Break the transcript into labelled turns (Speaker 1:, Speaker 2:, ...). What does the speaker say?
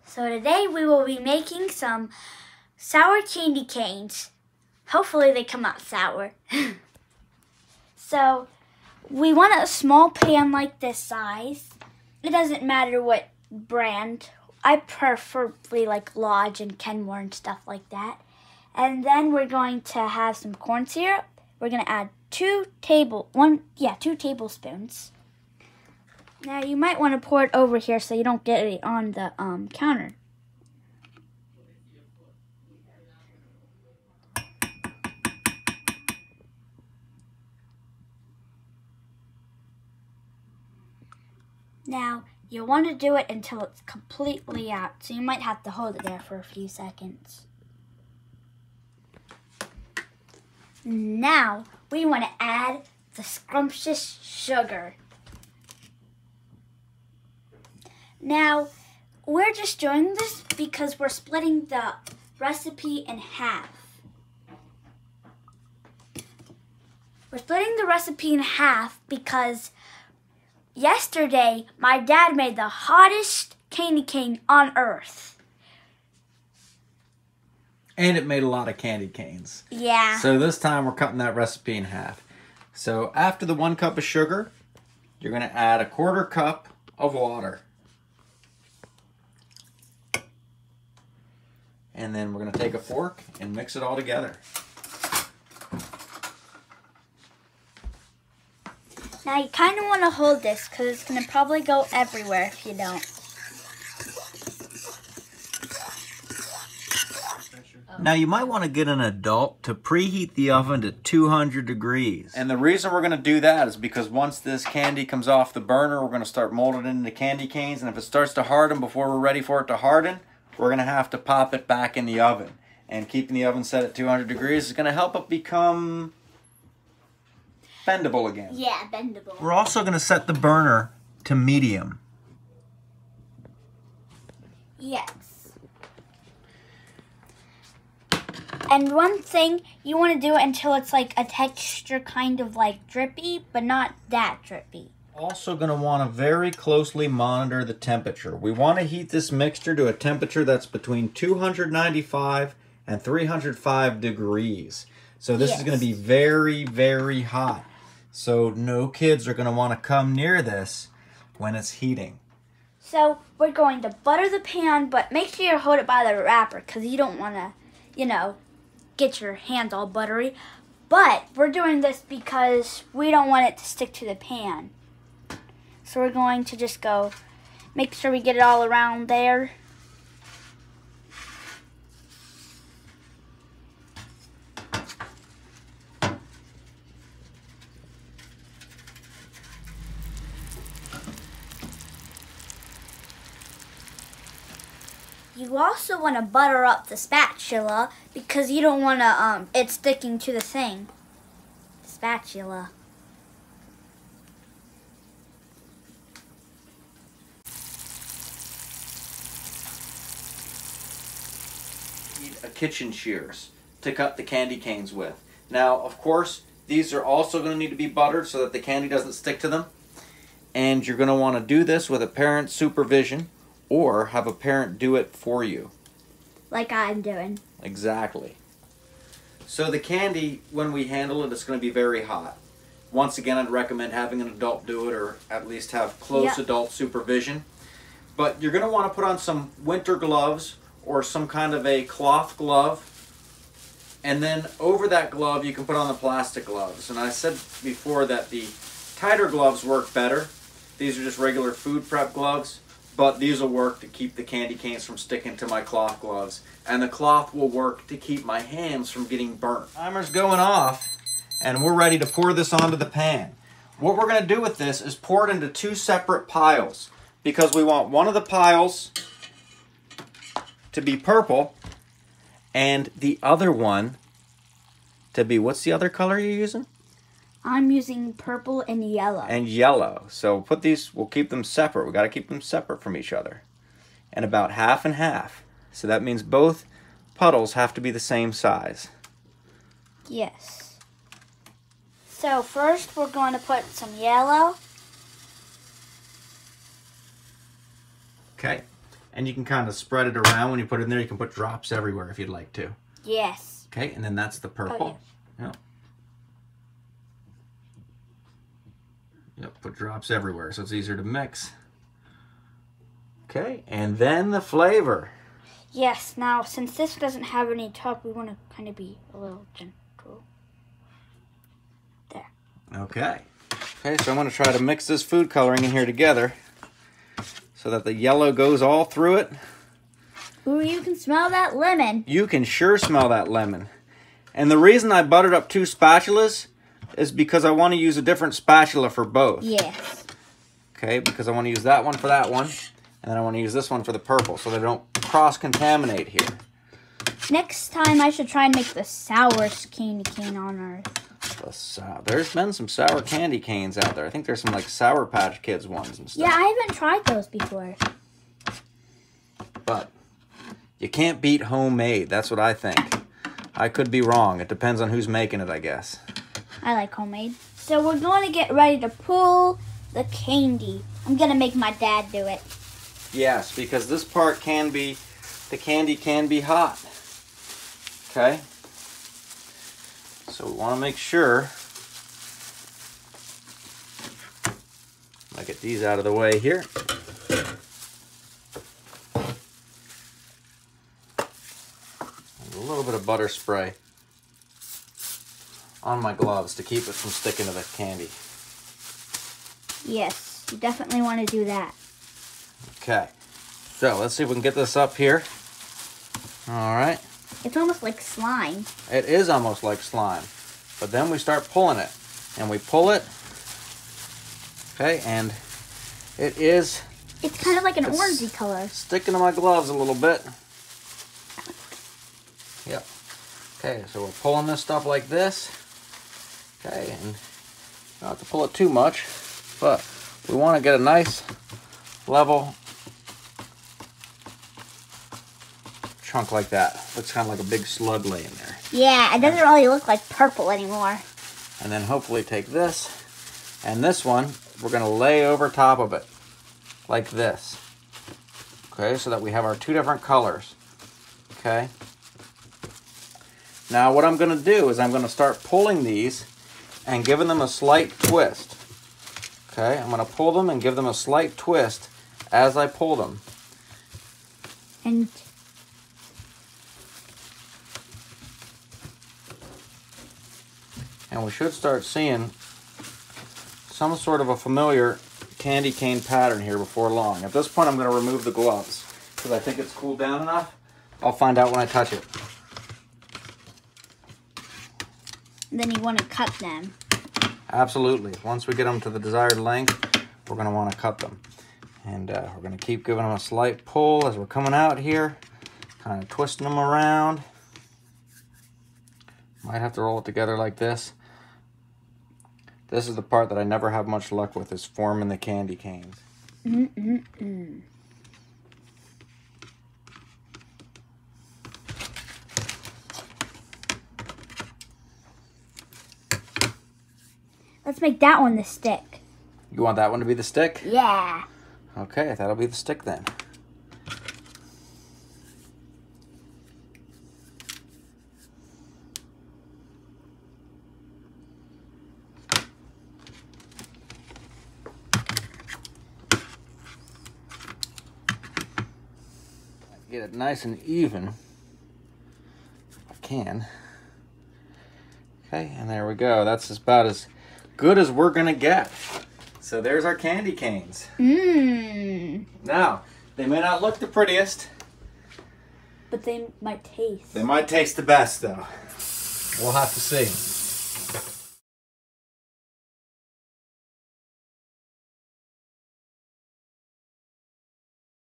Speaker 1: So today we will be making some sour candy canes. Hopefully they come out sour. So we want a small pan like this size. It doesn't matter what brand. I preferably like Lodge and Kenmore and stuff like that. And then we're going to have some corn syrup. We're going to add 2 tablespoons. Now you might want to pour it over here so you don't get it on the counter. Now you'll want to do it until it's completely out, so you might have to hold it there for a few seconds. Now we want to add the scrumptious sugar. Now, we're just doing this because we're splitting the recipe in half. We're splitting the recipe in half because yesterday my dad made the hottest candy cane on earth.
Speaker 2: And it made a lot of candy canes.
Speaker 1: Yeah.
Speaker 2: So this time we're cutting that recipe in half. So after the 1 cup of sugar, you're going to add a 1/4 cup of water. And then we're going to take a fork and mix it all together.
Speaker 1: Now you kind of want to hold this because it's going to probably go everywhere if you don't.
Speaker 2: Now you might want to get an adult to preheat the oven to 200 degrees. And the reason we're going to do that is because once this candy comes off the burner, we're going to start molding it into candy canes. And if it starts to harden before we're ready for it to harden, we're going to have to pop it back in the oven. And keeping the oven set at 200 degrees is going to help it become bendable again.
Speaker 1: Yeah, bendable.
Speaker 2: We're also going to set the burner to medium.
Speaker 1: Yes. And one thing, you want to do it until it's like a texture kind of like drippy, but not that drippy.
Speaker 2: Also going to want to very closely monitor the temperature. We want to heat this mixture to a temperature that's between 295 and 305 degrees. So this is going to be very, very hot. So no kids are going to want to come near this when it's heating.
Speaker 1: So we're going to butter the pan, but make sure you hold it by the wrapper because you don't want to, get your hands all buttery. But we're doing this because we don't want it to stick to the pan. So we're going to just go make sure we get it all around there. You also want to butter up the spatula because you don't want to it sticking to the thing. Spatula.
Speaker 2: A kitchen shears to cut the candy canes with. Now, of course, these are also going to need to be buttered so that the candy doesn't stick to them. And you're going to want to do this with a parent's supervision or have a parent do it for you.
Speaker 1: Like I'm doing.
Speaker 2: Exactly. So the candy, when we handle it, it's going to be very hot. Once again, I'd recommend having an adult do it or at least have close adult supervision. But you're going to want to put on some winter gloves or some kind of a cloth glove, and then over that glove you can put on the plastic gloves. And I said before that the tighter gloves work better. These are just regular food prep gloves, but these will work to keep the candy canes from sticking to my cloth gloves, and the cloth will work to keep my hands from getting burnt. Timer's going off, and we're ready to pour this onto the pan. What we're going to do with this is pour it into 2 separate piles, because we want one of the piles to be purple and the other one to be, what's the other color you're using?
Speaker 1: I'm using purple and yellow.
Speaker 2: And yellow. So put these, we'll keep them separate. We got to keep them separate from each other. And about half and half. So that means both puddles have to be the same size.
Speaker 1: Yes. So first we're going to put some yellow.
Speaker 2: Okay. And you can kind of spread it around when you put it in there. You can put drops everywhere if you'd like to.
Speaker 1: Yes.
Speaker 2: Okay, and then that's the purple.
Speaker 1: Oh,
Speaker 2: Yep. Yep, put drops everywhere so it's easier to mix. Okay, and then the flavor.
Speaker 1: Yes, now since this doesn't have any top, we want to kind of be a little gentle. There.
Speaker 2: Okay. Okay, so I'm going to try to mix this food coloring in here together so that the yellow goes all through it.
Speaker 1: Ooh, you can smell that lemon.
Speaker 2: You can sure smell that lemon. And the reason I buttered up 2 spatulas is because I want to use a different spatula for both.
Speaker 1: Yes.
Speaker 2: Okay, because I want to use that one for that one, and then I want to use this one for the purple so they don't cross-contaminate here.
Speaker 1: Next time I should try and make the sour candy cane on ours.
Speaker 2: There's been some sour candy canes out there. I think there's some like Sour Patch Kids ones and stuff.
Speaker 1: Yeah, I haven't tried those before.
Speaker 2: But you can't beat homemade. That's what I think. I could be wrong. It depends on who's making it, I guess.
Speaker 1: I like homemade. So we're going to get ready to pull the candy. I'm going to make my dad do it.
Speaker 2: Yes, because this part can be, the candy can be hot. Okay? So we want to make sure. I'll get these out of the way here. And a little bit of butter spray on my gloves to keep it from sticking to the candy.
Speaker 1: Yes, you definitely want to do that.
Speaker 2: Okay, so let's see if we can get this up here. All right.
Speaker 1: It's almost like slime.
Speaker 2: It is almost like slime, but then we start pulling it, and we pull it. Okay, and it is.
Speaker 1: It's kind of like an orangey color.
Speaker 2: Sticking to my gloves a little bit. Yep. Okay, so we're pulling this stuff like this. Okay, and not have to pull it too much, but we want to get a nice level chunk like that. Looks kind of like a big slug laying there.
Speaker 1: Yeah, it doesn't really look like purple anymore.
Speaker 2: And then hopefully take this, and this one we're going to lay over top of it like this. Okay, so that we have our 2 different colors. Okay. Now what I'm going to do is I'm going to start pulling these and giving them a slight twist. Okay, I'm going to pull them and give them a slight twist as I pull them.
Speaker 1: And
Speaker 2: we should start seeing some sort of a familiar candy cane pattern here before long. At this point I'm going to remove the gloves because I think it's cooled down enough. I'll find out when I touch it.
Speaker 1: then you want to cut them.
Speaker 2: Absolutely. Once we get them to the desired length, we're going to want to cut them. And we're going to keep giving them a slight pull as we're coming out here, kind of twisting them around. Might have to roll it together like this. This is the part that I never have much luck with, is forming the candy canes.
Speaker 1: Let's make that one the stick.
Speaker 2: You want that one to be the stick?
Speaker 1: Yeah.
Speaker 2: Okay, that'll be the stick then. Get it nice and even, if I can. Okay, and there we go. That's about as good as we're gonna get. So there's our candy canes. Now, they may not look the prettiest,
Speaker 1: but they might taste.
Speaker 2: They might taste the best though. We'll have to see.